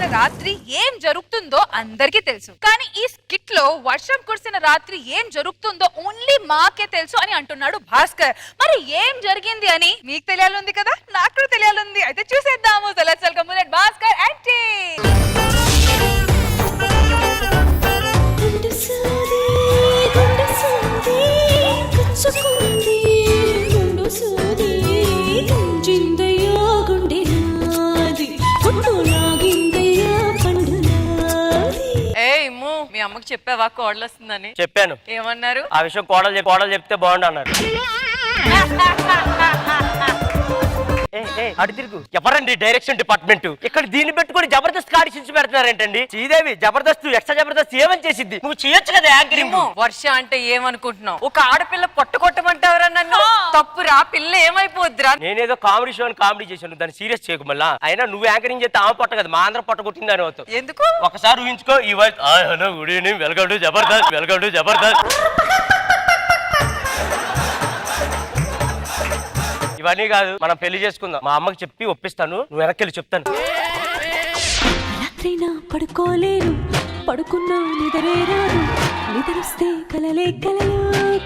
కురిసిన రాత్రి ఏం జరుగుతుందో అందరికీ తెలుసు. కానీ ఈ స్కిట్ లో వర్షం కురిసిన రాత్రి ఏం జరుగుతుందో ఓన్లీ మాకే తెలుసు అని అంటున్నాడు భాస్కర్. మరి ఏం జరిగింది అని మీకు తెలియాలంది కదా, నాకు కూడా తెలియాలంది. అయితే చూసేద్దాము. So let's welcome Bhaskar and team. మీ అమ్మకి చెప్పావా కోడలు వస్తుందని? చెప్పాను. ఏమన్నారు? ఆ విషయం కోడలు చెప్తే బాగుండు అన్నారు. అటు తిరుగు. ఎవరండి డైరెక్షన్ డిపార్ట్మెంట్? ఇక్కడ దీన్ని పెట్టుకుని జబర్దస్త్ ఆడిషన్స్ పెడుతున్నారేంటండి? శ్రీదేవి జబర్దస్త్ ఎక్స్ట్రా జబర్దస్త్ ఏమని చేసింది? నువ్వు చేయొచ్చు కదా యాంకరింగ్. వర్ష అంటే ఏమనుకుంటున్నావు? ఒక ఆడపిల్ల పొట్టగొట్టమంటావరా నన్ను? తప్పురా, పిల్ల ఏమైపోద్దిరా? నేనేదో కామెడీ షో అని కామెడీ చేశాను, దాన్ని సీరియస్ చేయకు. మళ్ళా అయినా నువ్వు యాంకరింగ్ చేస్తే ఆమె పొట్ట కదా, మా అందరం పొట్ట కొట్టింది అని అవుతావు. ఎందుకు? ఒకసారి ఊహించుకో. ఈ voice hello good evening, welcome to Jabardasth, welcome to Jabardasth. ఇవన్నీ కాదు, మనం పెళ్లి చేసుకుందాం. మా అమ్మకి చెప్పి ఒప్పిస్తాను, నువ్వు వెనక్కి చెప్తాను. రాత్రినా పడుకోలేను, పడుకున్నా నిద్రే రాదు, నిద్రొస్తే కలలే కలలు,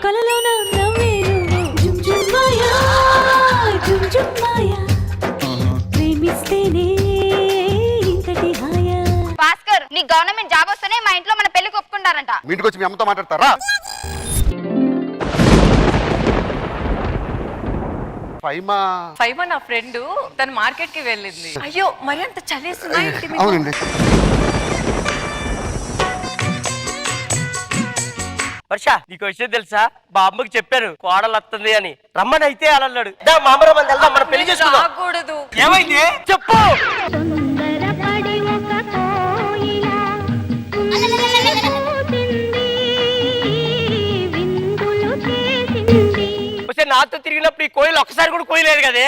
కలలోన నవ్వేను. జుమ్ జుమ్ మాయా, జుమ్ జుమ్ మాయా, ప్రేమిస్తేనే ఇంతటి హాయా. భాస్కర్, నీ గవర్నమెంట్ జాబ్ వస్తేనే మా ఇంట్లో మన పెళ్లికి ఒప్పుకుంటారంట. మీ ఇంటికి వచ్చి మీ అమ్మతో మాట్లాడతారా? ఫైమా నా ఫ్రెండ్, తను మార్కెట్ కి వెళ్ళింది. అయ్యో మరి అంత చలేస్తుందా? అవునండి. వర్ష, నీకు విషయం తెలుసా? మా అమ్మకి చెప్పాను కోడలు వస్తుంది అని. రమ్మని అయితే అలా అన్నాడు. మా అమ్మ రమ్మని వెళ్దాం, మనం పెళ్లి చేసుకుందాం. రాకూడదు. ఏమైంది చెప్పు. నాతో తిరిగినప్పుడు ఈ కోయిలు ఒక్కసారి కూడా కోయలేదు కదే.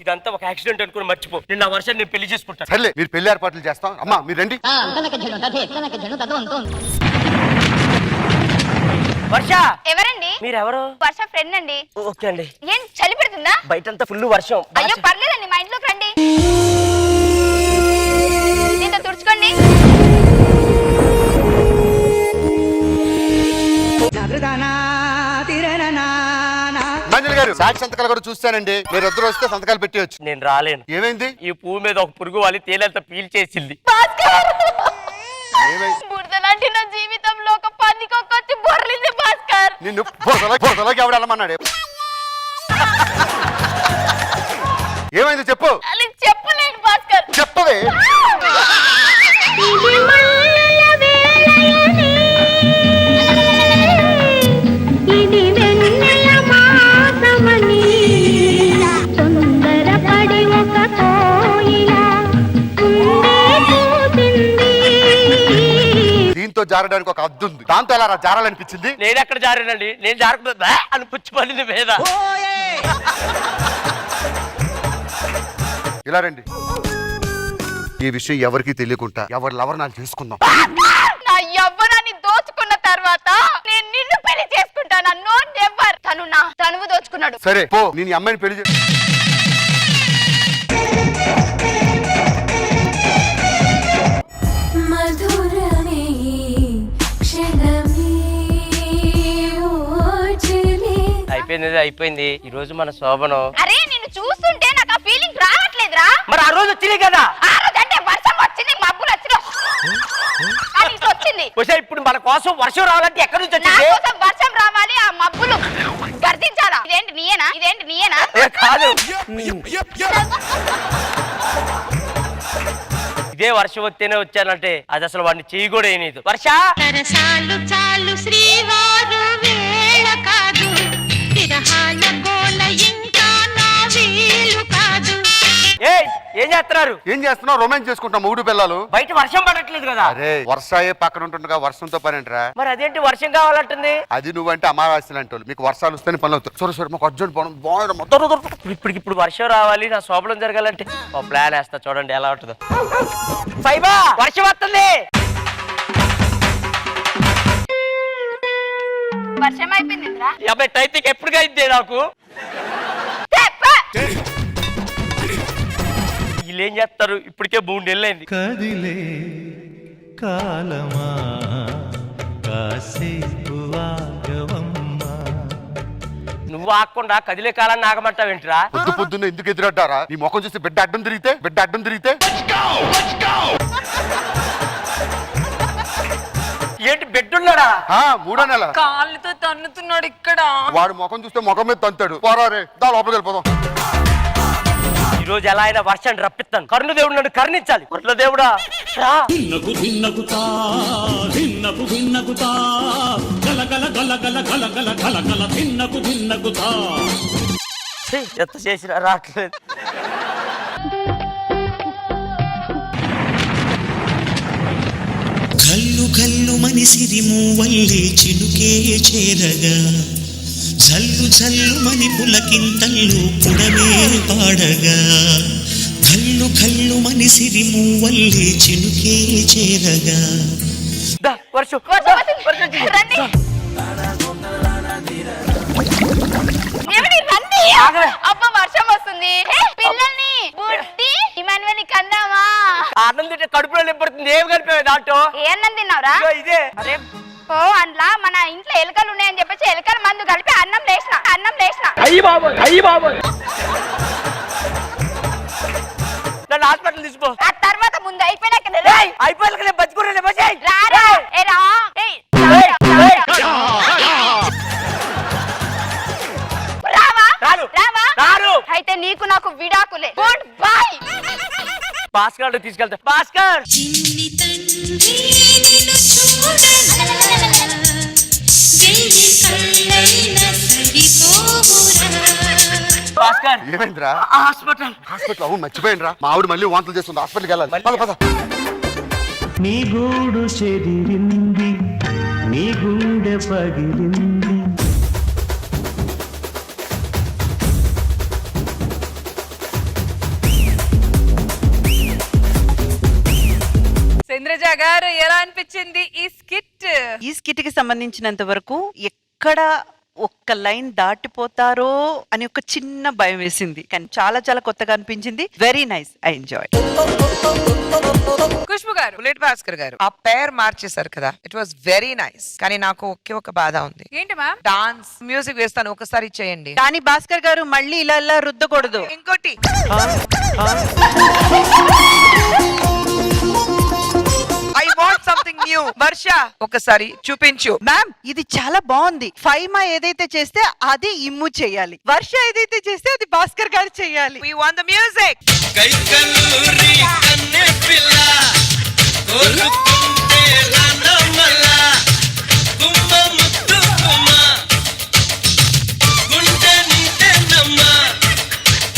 ఇదంతా ఒక యాక్సిడెంట్ అనుకుని మర్చిపో. నిన్న ఆ వర్షం నేను పెళ్లి చేసుకుంటాను. సర్లే, మీరు పెళ్లి ఏర్పాట్లు చేస్తాం. అమ్మా మీరు రండి. వర్ష ఎవరండి? మీరెవరు? వర్ష ఫ్రెండ్ అండి. ఓకే అండి. ఏం చలి పెడుతుందా? బయటంతా ఫుల్ వర్షం. అయ్యో పర్లేదండి, మా ఇంట్లోకి రండి. దీంతో తుడుచుకోండి. మంజుల గారు, సాక్షి సంతకాలు కూడా చూస్తానండి. మీరు ఇద్దరు వస్తే సంతకాలు పెట్టవచ్చు. నేను రాలేను. ఏమైంది? ఈ పువ్వు మీద ఒక పురుగు వాలి తేలంతా పీల్ చేసింది. బురదలాంటి నా జీవితంలో ఒక పందికొచ్చి బొర్లింది భాస్కర్. నిన్ను బొరదలోకి ఎవడు వెళ్ళమన్నాడు? ఏమైంది చెప్పు. చెప్పలేను భాస్కర్. చెప్పవే. దీంతో జారడానికి ఒక అద్దు ఉంది, దాంతో ఎలా జారాలనిపించింది? నేను ఎక్కడ జారానండి? నేను జారకుండా అని పుచ్చిపల్లింది మీద. ఇలా రండి. ఈ విషయం ఎవరికి తెలియకుండా ఎవరి లవర్ నాకు చేసుకుందాం. నా యవ్వనాన్ని దోచుకున్న తర్వాత నేను నిన్ను పెళ్లి చేసుకుంటాను. No never. తను నా తనువు దోచుకున్నాడు. సరే పో, నేను ఈ అమ్మాయిని పెళ్లి అయిపోయింది. ఈ రోజు మన శోభనం. అరే నిన్ను చూస్తుంటే నాకు ఆ ఫీలింగ్ రావట్లేదురా. మరి ఆ రోజు వచ్చింది కదా. ఆ రోజు అంటే వర్షం వచ్చింది, మబ్బులు వచ్చింది. ఇప్పుడు మన కోసం వర్షం రావాలంటే ఎక్కడి నుంచి వచ్చింది? నా కోసం వర్షం రావాలి, ఆ మబ్బులు గర్జించాలా. ఇదేంటి నీయేనా? కాదు, ఇదే వర్షం వస్తేనే వచ్చానంటే అది అసలు వాడిని చెయ్యి కూడా ఏనీదు. వర్ష చాలు శ్రీవారు వేళ కాదు, తిరహాల గోల ఇంకా నా వీలు కాదు. ఏం చేస్తున్నారు? ఏం చేస్తున్నావు? రొమాన్స్ చేసుకుంటాం మూడు పిల్లలు. బయట వర్షం పడట్లేదు కదా. అరే వర్షాయే పక్కన ఉంటుండగా వర్షంతో పని అంటారా? మరి అదేంటి వర్షం కావాలంటుంది? అది నువ్వంటే అమావాస్యలు అంటే మీకు వర్షాలు వస్తేనే పనులు అవుతాయి. సరే మాకు అర్జున్ పోవడం ఇప్పుడు వర్షం రావాలి, నా శోభనం జరగాలంటే ఓ ప్లాన్ వేస్తా, చూడండి ఎలా ఉంటుందో. ఫైబా వర్షం వస్తుంది. వర్షం అయిపోయింది. టైపింగ్ ఎప్పుడు అయింది నాకు? వీళ్ళు ఏం చేస్తారు? ఇప్పటికే 3 నెలలైంది. కదిలే కాలమా కాసేపు ఆగవమ్మా. నువ్వు ఆకుండా కదిలే కాలాన్ని ఆగమంటావేంట్రా? పొద్దున్న ఎందుకు ఎదురడ్డారా? నీ ముఖం చూస్తే బిడ్డ అడ్డం తిరిగితే ఏంటి బెడ్ ఉన్నాడా? 3వ నెల. కాళ్ళతో తన్నుతున్నాడు ఇక్కడ. వాడు ముఖం చూస్తే ముఖం మీద తంతాడు. పోరారే, దా లోపలికి వెళ్ళిపోదాం. ఈ రోజు ఎలా అయినా వర్షాన్ని రప్పిస్తాను. కరుణదేవుడు నన్ను కరుణించాలి. కరుణదేవుడా రా. భిన్నకు భిన్నకుతా భిన్నకు భిన్నకుతా గల గల గల గల గల గల గల గల భిన్నకు భిన్నకుతా. ఛీ, ఎంత చేసినా రావట్లేదు. కల్లు కల్లు మనిసిరి మూవల్లి చినుకే చేరగా జల్లు జల్లు మని పులకింతల్లు పుడమే పాడగా కల్లు కల్లు మనిసిరి మూవల్లి చినుకే చేరగా. దా, వర్షం రండి. ఏమిటి రండి? అబ్బా వర్షం వస్తుంది. పిల్లల్ని బుడ్డి ఇమాన్యువల్ని కన్నామా? అన్నం తింటే కడుపులో నింపడుతుంది. ఏం కలిపావు దాంట్లో? ఏ అన్నం తిన్నావురా? ఇదిగో ఇదే. అరే ఓ అందులో మన ఇంట్లో ఎలుకలు ఉన్నాయని చెప్పేసి ఎలుకల మందు కలిపి అన్నం లేసిన. అయ్యి బాబోయ్ నన్ను హాస్పిటల్ తీసుకో. ఆ తర్వాత ముందు అయిపోయినాక అయిపోయాక నేను బతుకున్నాను. రారా ఏ రా ఏయ్ రావా రాను. రావా రాను. అయితే నీకు నాకు విడాకులే. Good bye. భాస్కర్ తీసుకెళ్తా. భాస్కర్ చిన్ని తండ్రి నిన్ను చూడగా వెయ్యి కళ్ళైనా సరిపోవురా. భాస్కర్ ఏమైందిరా? హాస్పిటల్. అవును మర్చిపోయినరా. మా ఆవిడ మళ్ళీ వాంతులు చేస్తుంది. హాస్పిటల్కి వెళ్ళాలి. పద పద. నీ గూడు చెదిరింది నీ గుండె పగిలింది. చంద్రజ గారు ఎలా అనిపించింది ఈ స్కిట్? ఈ స్కిట్ కి సంబంధించినంత వరకు ఎక్కడ ఒక్క లైన్ దాటిపోతారో అని ఒక చిన్న భయం వేసింది, కానీ చాలా చాలా కొత్తగా అనిపించింది. Very nice, I enjoy. Khushbu గారు. బుల్లెట్ భాస్కర్ గారు ఆ పేర్ మార్చేశారు కదా, ఇట్ వాస్ వెరీ నైస్. కానీ నాకు ఒకే ఒక బాధ ఉంది. ఏంటి మ్యామ్? డాన్స్ మ్యూజిక్ వేస్తాను, ఒకసారి చేయండి. కానీ భాస్కర్ గారు మళ్ళీ ఇలా రుద్దకూడదు. ఇంకోటి ఐ వాంట్ సంథింగ్ న్యూ. వర్ష ఒకసారి చూపించు. మ్యామ్ ఇది చాలా బాగుంది. ఫైమా ఏదైతే చేస్తే అది ఇమ్ము చేయాలి, వర్ష ఏదైతే చేస్తే అది భాస్కర్ గారు చేయాలి. We want the music.